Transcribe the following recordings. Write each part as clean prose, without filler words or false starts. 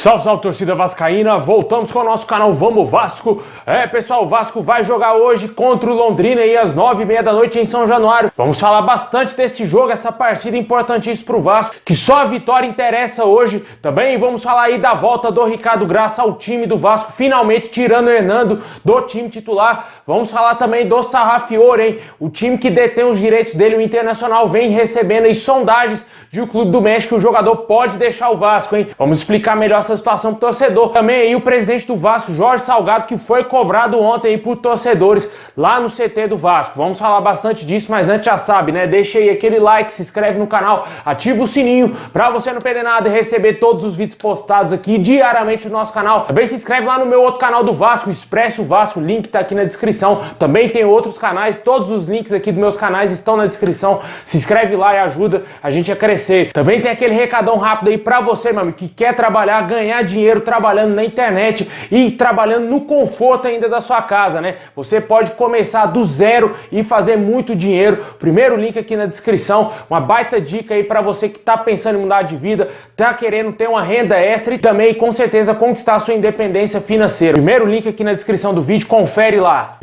Salve, salve, torcida vascaína, voltamos com o nosso canal Vamos Vasco. Pessoal, o Vasco vai jogar hoje contra o Londrina aí às 9h30 da noite em São Januário. Vamos falar bastante desse jogo, essa partida importantíssima pro Vasco, que só a vitória interessa hoje. Também vamos falar aí da volta do Ricardo Graça ao time do Vasco, finalmente tirando o Hernando do time titular. Vamos falar também do Sarrafiore, hein? O time que detém os direitos dele, o Internacional, vem recebendo aí sondagens de o Clube do México, o jogador pode deixar o Vasco, hein? Vamos explicar melhor essa situação pro torcedor. Também aí o presidente do Vasco, Jorge Salgado, que foi cobrado ontem aí por torcedores lá no CT do Vasco. Vamos falar bastante disso, mas antes já sabe, né? Deixa aí aquele like, se inscreve no canal, ativa o sininho pra você não perder nada e receber todos os vídeos postados aqui diariamente no nosso canal. Também se inscreve lá no meu outro canal do Vasco, Expresso Vasco, o link tá aqui na descrição. Também tem outros canais, todos os links aqui dos meus canais estão na descrição. Se inscreve lá e ajuda a gente a crescer. Também tem aquele recadão rápido aí pra você, meu amigo, que quer trabalhar, ganhar dinheiro trabalhando na internet e trabalhando no conforto ainda da sua casa, né? Você pode começar do zero e fazer muito dinheiro. Primeiro link aqui na descrição, uma baita dica aí pra você que tá pensando em mudar de vida, tá querendo ter uma renda extra e também, com certeza, conquistar a sua independência financeira. Primeiro link aqui na descrição do vídeo, confere lá.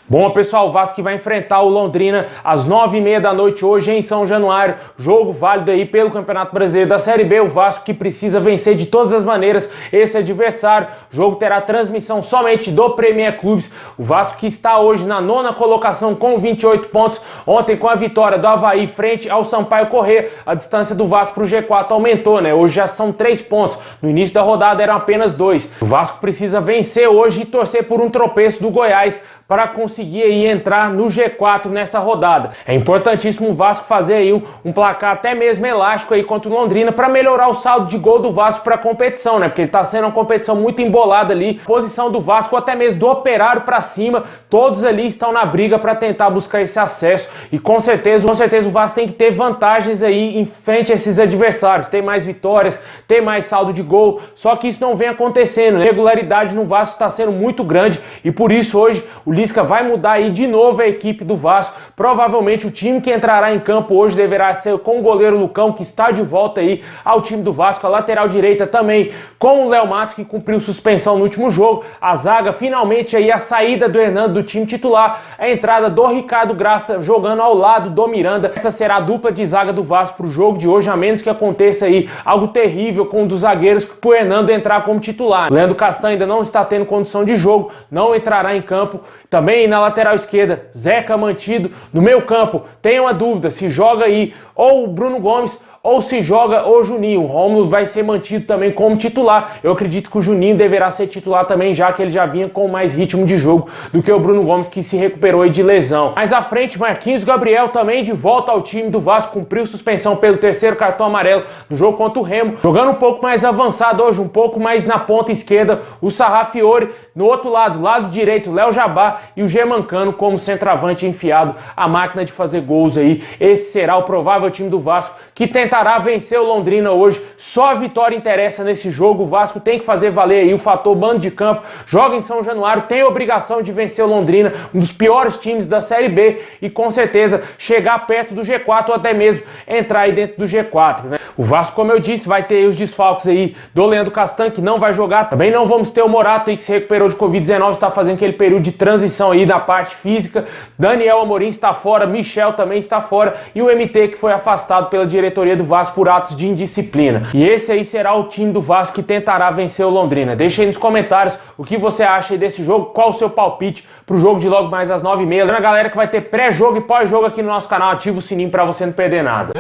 Bom, pessoal, o Vasco vai enfrentar o Londrina às 9h30 da noite hoje em São Januário. Jogo válido aí pelo Campeonato Brasileiro da Série B. O Vasco que precisa vencer de todas as maneiras esse adversário. O jogo terá transmissão somente do Premier Clubes. O Vasco que está hoje na 9ª colocação com 28 pontos. Ontem, com a vitória do Avaí frente ao Sampaio Corrêa, a distância do Vasco para o G4 aumentou, né? Hoje já são 3 pontos. No início da rodada eram apenas 2. O Vasco precisa vencer hoje e torcer por um tropeço do Goiás para conseguir aí entrar no G4 nessa rodada. É importantíssimo o Vasco fazer aí um placar até mesmo elástico aí contra o Londrina para melhorar o saldo de gol do Vasco para a competição, né? Porque ele tá sendo uma competição muito embolada ali. Posição do Vasco, até mesmo do Operário para cima, todos ali estão na briga para tentar buscar esse acesso e com certeza o Vasco tem que ter vantagens aí em frente a esses adversários, ter mais vitórias, ter mais saldo de gol, só que isso não vem acontecendo, né? A regularidade no Vasco está sendo muito grande e por isso hoje o Lisca vai mudar aí de novo a equipe do Vasco. Provavelmente o time que entrará em campo hoje deverá ser com o goleiro Lucão, que está de volta aí ao time do Vasco. A lateral direita também com o Léo Matos, que cumpriu suspensão no último jogo. A zaga, finalmente aí a saída do Hernando do time titular. A entrada do Ricardo Graça jogando ao lado do Miranda. Essa será a dupla de zaga do Vasco para o jogo de hoje, a menos que aconteça aí algo terrível com um dos zagueiros para o Hernando entrar como titular. Leandro Castanho ainda não está tendo condição de jogo, não entrará em campo. Também na lateral esquerda, Zeca mantido. No meio campo, tem uma dúvida se joga aí ou o Bruno Gomes ou se joga o Juninho. O Rômulo vai ser mantido também como titular. Eu acredito que o Juninho deverá ser titular também, já que ele já vinha com mais ritmo de jogo do que o Bruno Gomes, que se recuperou aí de lesão. Mais à frente, Marquinhos Gabriel também de volta ao time do Vasco, cumpriu suspensão pelo 3º cartão amarelo no jogo contra o Remo. Jogando um pouco mais avançado hoje, um pouco mais na ponta esquerda, o Sarrafiore. No outro lado, lado direito, Léo Jabá e o Germancano como centroavante enfiado, a máquina de fazer gols aí. Esse será o provável time do Vasco, que tentará vencer o Londrina hoje. Só a vitória interessa nesse jogo. O Vasco tem que fazer valer aí o fator mando de campo. Joga em São Januário, tem a obrigação de vencer o Londrina, um dos piores times da Série B, e com certeza chegar perto do G4 ou até mesmo entrar aí dentro do G4, né? O Vasco, como eu disse, vai ter os desfalques aí do Leandro Castanho, que não vai jogar. Também não vamos ter o Morato aí, que se recuperou de Covid-19, está fazendo aquele período de transição aí na parte física. Daniel Amorim está fora, Michel também está fora e o MT, que foi afastado pela diretoria do Vasco por atos de indisciplina. E esse aí será o time do Vasco que tentará vencer o Londrina. Deixa aí nos comentários o que você acha aí desse jogo, qual o seu palpite pro jogo de logo mais às 9h30. Lembrando, galera, que vai ter pré-jogo e pós-jogo aqui no nosso canal. Ativa o sininho para você não perder nada.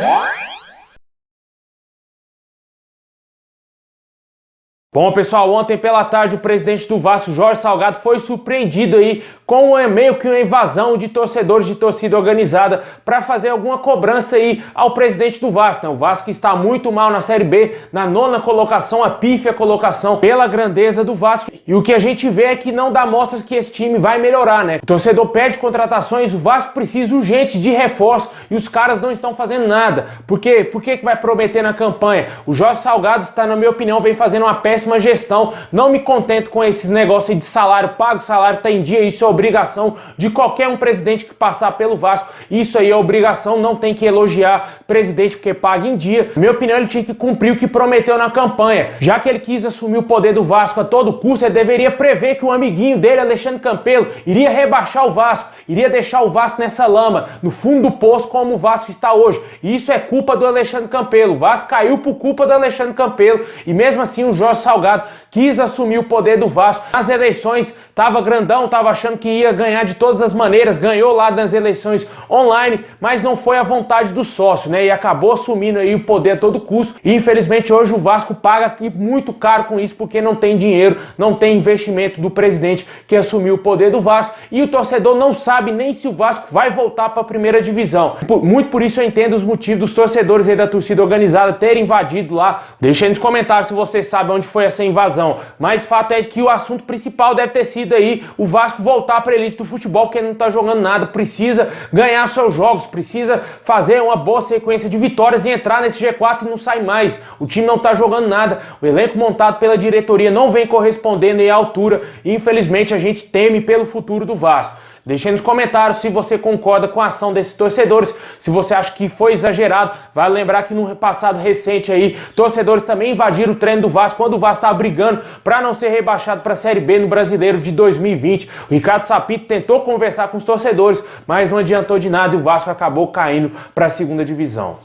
Bom, pessoal, ontem pela tarde o presidente do Vasco, Jorge Salgado, foi surpreendido aí com meio que uma invasão de torcedores de torcida organizada para fazer alguma cobrança aí ao presidente do Vasco, né? O Vasco está muito mal na Série B, na 9ª colocação, a pífia colocação pela grandeza do Vasco. E o que a gente vê é que não dá mostras que esse time vai melhorar, né? O torcedor pede contratações, o Vasco precisa urgente de reforço e os caras não estão fazendo nada. Por quê? Por que vai prometer na campanha? O Jorge Salgado está, na minha opinião, vem fazendo uma péssima péssima gestão. Não me contento com esses negócios de salário, pago salário, tá em dia, isso é obrigação de qualquer um presidente que passar pelo Vasco. Isso aí é obrigação, não tem que elogiar presidente porque paga em dia. Na minha opinião, ele tinha que cumprir o que prometeu na campanha. Já que ele quis assumir o poder do Vasco a todo custo, ele deveria prever que o amiguinho dele, Alexandre Campelo, iria rebaixar o Vasco, iria deixar o Vasco nessa lama, no fundo do poço como o Vasco está hoje. E isso é culpa do Alexandre Campelo. O Vasco caiu por culpa do Alexandre Campelo e mesmo assim o Jorge Salgado quis assumir o poder do Vasco. Nas eleições, tava grandão, tava achando que ia ganhar de todas as maneiras, ganhou lá nas eleições online, mas não foi a vontade do sócio, né? E acabou assumindo aí o poder a todo custo. E infelizmente hoje o Vasco paga muito caro com isso, porque não tem dinheiro, não tem investimento do presidente que assumiu o poder do Vasco, e o torcedor não sabe nem se o Vasco vai voltar para a primeira divisão. Muito por isso eu entendo os motivos dos torcedores aí da torcida organizada terem invadido lá. Deixa aí nos comentários se você sabe onde foi essa invasão. Mas fato é que o assunto principal deve ter sido aí o Vasco voltar para a elite do futebol, porque não tá jogando nada, precisa ganhar seus jogos, precisa fazer uma boa sequência de vitórias e entrar nesse G4 e não sair mais. O time não tá jogando nada, o elenco montado pela diretoria não vem correspondendo aí à altura e infelizmente a gente teme pelo futuro do Vasco. Deixe aí nos comentários se você concorda com a ação desses torcedores, se você acha que foi exagerado. Vale lembrar que no passado recente aí, torcedores também invadiram o treino do Vasco, quando o Vasco estava brigando para não ser rebaixado para a Série B no Brasileiro de 2020. O Ricardo Sapinto tentou conversar com os torcedores, mas não adiantou de nada e o Vasco acabou caindo para a segunda divisão.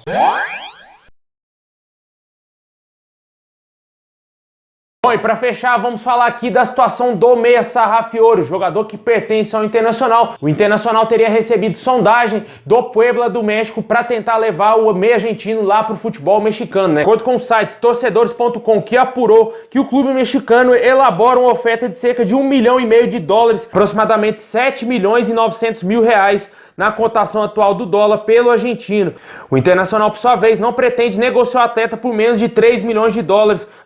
Bom, e para fechar, vamos falar aqui da situação do Meia Sarrafiore, jogador que pertence ao Internacional. O Internacional teria recebido sondagem do Puebla do México para tentar levar o meia argentino lá para o futebol mexicano, né? De acordo com o site torcedores.com, que apurou que o clube mexicano elabora uma oferta de cerca de US$ 1,5 milhão, aproximadamente 7 milhões e 900 mil reais, na cotação atual do dólar pelo argentino. O Internacional, por sua vez, não pretende negociar o atleta por menos de US$ 3 milhões,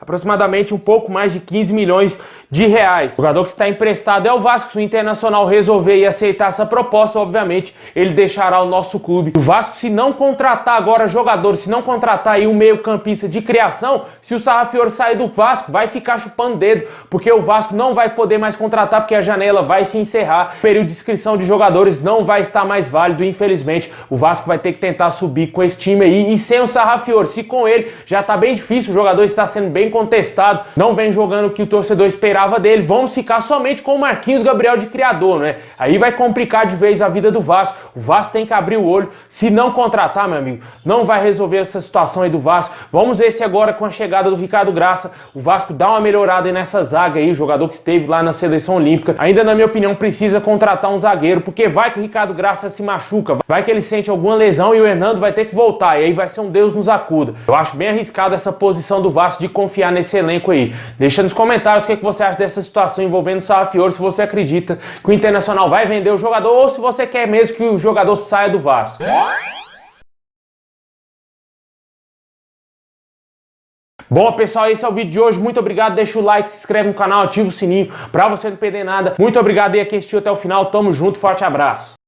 aproximadamente um pouco mais de 15 milhões de reais. O jogador que está emprestado é o Vasco. Se o Internacional resolver e aceitar essa proposta, obviamente, ele deixará o nosso clube. O Vasco, se não contratar agora jogadores, se não contratar aí um meio-campista de criação, se o Sarrafiore sair do Vasco, vai ficar chupando dedo, porque o Vasco não vai poder mais contratar, porque a janela vai se encerrar. O período de inscrição de jogadores não vai estar mais válido, infelizmente. O Vasco vai ter que tentar subir com esse time aí e sem o Sarrafiore. Se com ele já tá bem difícil, o jogador está sendo bem contestado, não vem jogando o que o torcedor esperava dele, vamos ficar somente com o Marquinhos Gabriel de criador, né? Aí vai complicar de vez a vida do Vasco. O Vasco tem que abrir o olho. Se não contratar, meu amigo, não vai resolver essa situação aí do Vasco. Vamos ver se agora com a chegada do Ricardo Graça, o Vasco dá uma melhorada aí nessa zaga aí, o jogador que esteve lá na seleção olímpica. Ainda, na minha opinião, precisa contratar um zagueiro, porque vai que o Ricardo Graça se machuca, vai que ele sente alguma lesão e o Hernando vai ter que voltar, e aí vai ser um Deus nos acuda. Eu acho bem arriscado essa posição do Vasco de confiar nesse elenco aí. Deixa nos comentários o que você acha dessa situação envolvendo o Sarrafiore, se você acredita que o Internacional vai vender o jogador ou se você quer mesmo que o jogador saia do Vasco. Bom, pessoal, esse é o vídeo de hoje. Muito obrigado, deixa o like, se inscreve no canal, ativa o sininho pra você não perder nada. Muito obrigado aí a quem assistiu até o final. Tamo junto, forte abraço.